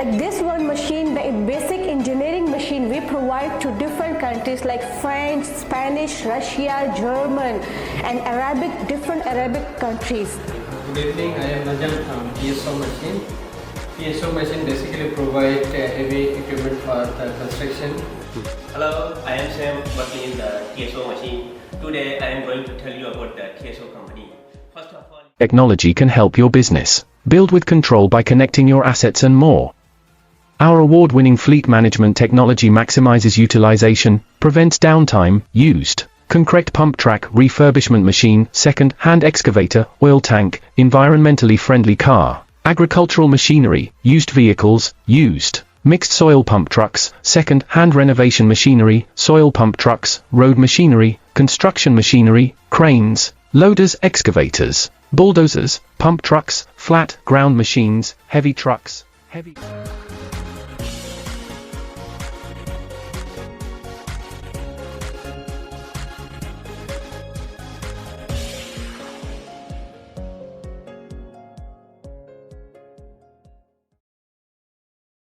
Like this one machine, the basic engineering machine we provide to different countries like French, Spanish, Russia, German, and different Arabic countries. Good evening, I am Najam from TSO Machine. TSO Machine basically provide heavy equipment for the construction. Hello, I am Sam working in the TSO Machine. Today I am going to tell you about the TSO company. First of all, Technology can help your business build with control by connecting your assets and more. Our award-winning fleet management technology maximizes utilization, prevents downtime, used, concrete pump track, refurbishment machine, second-hand excavator, oil tank, environmentally friendly car, agricultural machinery, used vehicles, used, mixed soil pump trucks, second-hand renovation machinery, soil pump trucks, road machinery, construction machinery, cranes, loaders, excavators, bulldozers, pump trucks, flat ground machines, heavy trucks,